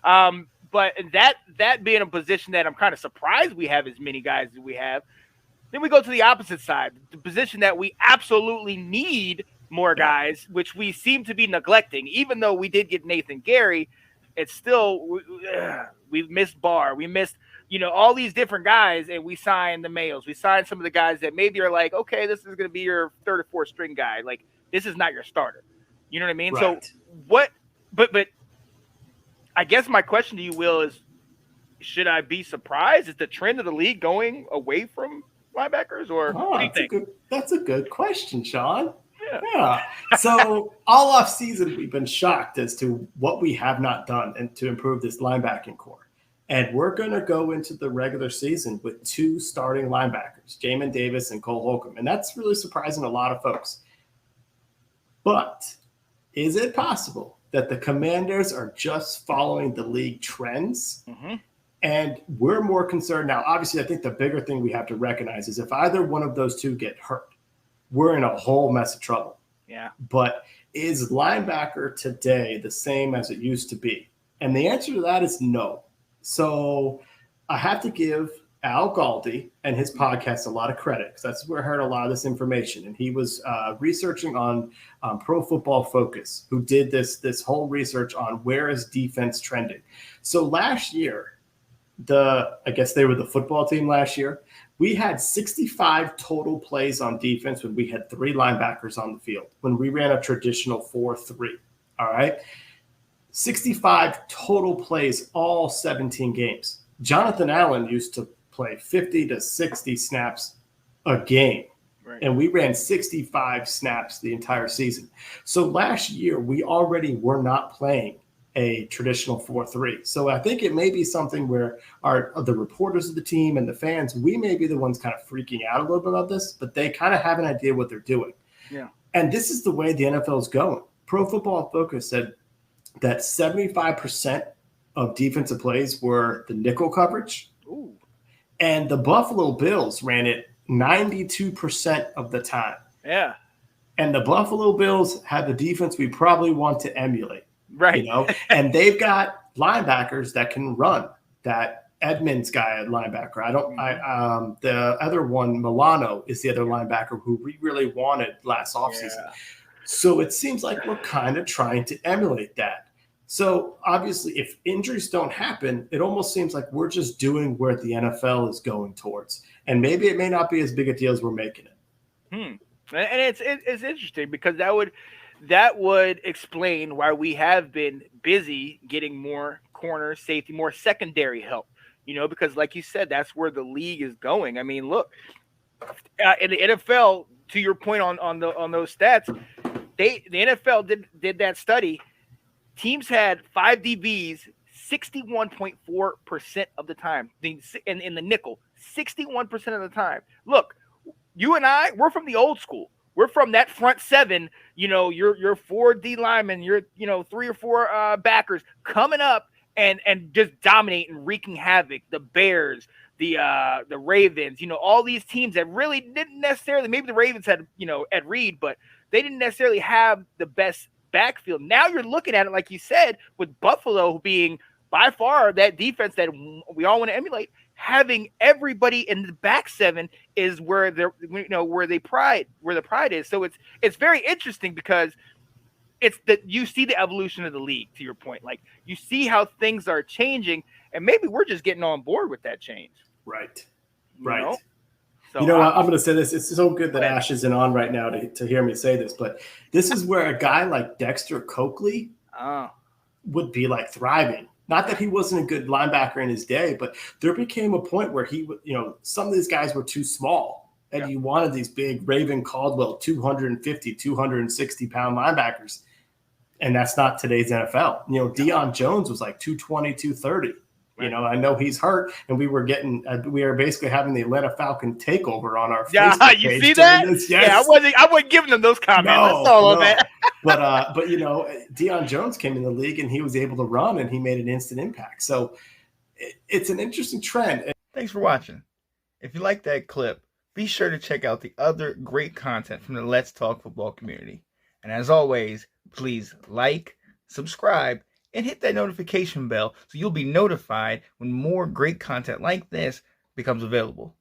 But that being a position that I'm kind of surprised we have as many guys as we have. Then we go to the opposite side, the position that we absolutely need more guys, which we seem to be neglecting. Even though we did get Nathan Gary, it's still we missed Barr, we missed all these different guys, and we signed the Mayos. We signed some of the guys that maybe are like, okay, this is going to be your third or fourth string guy. Like this is not your starter. You know what I mean? Right. So what? But I guess my question to you, Will, is should I be surprised? Is the trend of the league going away from linebackers, or what do you think? That's a good question, Sean. Yeah. So all off season, we've been shocked as to what we have not done and to improve this linebacking core. And we're going to go into the regular season with 2 starting linebackers, Jamin Davis and Cole Holcomb. And that's really surprising a lot of folks. But is it possible that the Commanders are just following the league trends? Mm-hmm. And we're more concerned now. Obviously, I think the bigger thing we have to recognize is if either one of those two get hurt, we're in a whole mess of trouble. Yeah. But is linebacker today the same as it used to be? And the answer to that is no. So I have to give Al Galdi and his podcast a lot of credit because that's where I heard a lot of this information. And he was researching on Pro Football Focus, who did this whole research on where is defense trending. So last year, I guess they were the football team last year. We had 65 total plays on defense when we had 3 linebackers on the field, when we ran a traditional 4-3. All right. 65 total plays, all 17 games. Jonathan Allen used to play 50 to 60 snaps a game. Right. And we ran 65 snaps the entire season. So last year, we already were not playing a traditional 4-3. So I think it may be something where the reporters of the team and the fans, we may be the ones kind of freaking out a little bit about this, but they kind of have an idea what they're doing. Yeah. And this is the way the NFL is going. Pro Football Focus said that 75% of defensive plays were the nickel coverage. Ooh. And the Buffalo Bills ran it 92% of the time. Yeah. And the Buffalo Bills have the defense we probably want to emulate. Right. And they've got linebackers that can run. That Edmonds guy at linebacker. The other one, Milano, is the other linebacker who we really wanted last offseason. Yeah. So it seems like we're kind of trying to emulate that. So obviously, if injuries don't happen, it almost seems like we're just doing where the NFL is going towards. And maybe it may not be as big a deal as we're making it. And it's interesting because that would explain why we have been busy getting more corner safety, more secondary help, because like you said, that's where the league is going. I mean, look, in the NFL, to your point on those stats, the NFL did that study. Teams had 5 DBs 61.4% of the time in the nickel, 61% of the time. Look, you and I, we're from the old school. We're from that front 7, your 4 D linemen, your 3 or 4 backers coming up and just dominating, wreaking havoc. The Bears, the Ravens, all these teams that really didn't necessarily, maybe the Ravens had, Ed Reed, but they didn't necessarily have the best backfield. Now you're looking at it, like you said, with Buffalo being by far that defense that we all want to emulate. Having everybody in the back 7 is where the pride is. So it's very interesting because it's that you see the evolution of the league, to your point. Like you see how things are changing, and maybe we're just getting on board with that change. Right. So I'm going to say this. It's so good that Ash isn't on right now to hear me say this, but this is where a guy like Dexter Coakley would be like thriving. Not that he wasn't a good linebacker in his day, but there became a point where he, some of these guys were too small, and you wanted these big Raven Caldwell 250, 260-pound linebackers, and that's not today's NFL. Deion Jones was like 220, 230. I know he's hurt, and we are basically having the Atlanta Falcon takeover on our Facebook page. You see that? Yes. Yeah, I wasn't giving them those comments. I saw all that. But Deion Jones came in the league, and he was able to run, and he made an instant impact. So it's an interesting trend. Thanks for watching. If you like that clip, be sure to check out the other great content from the Let's Talk Football community. And as always, please like, subscribe, and hit that notification bell so you'll be notified when more great content like this becomes available.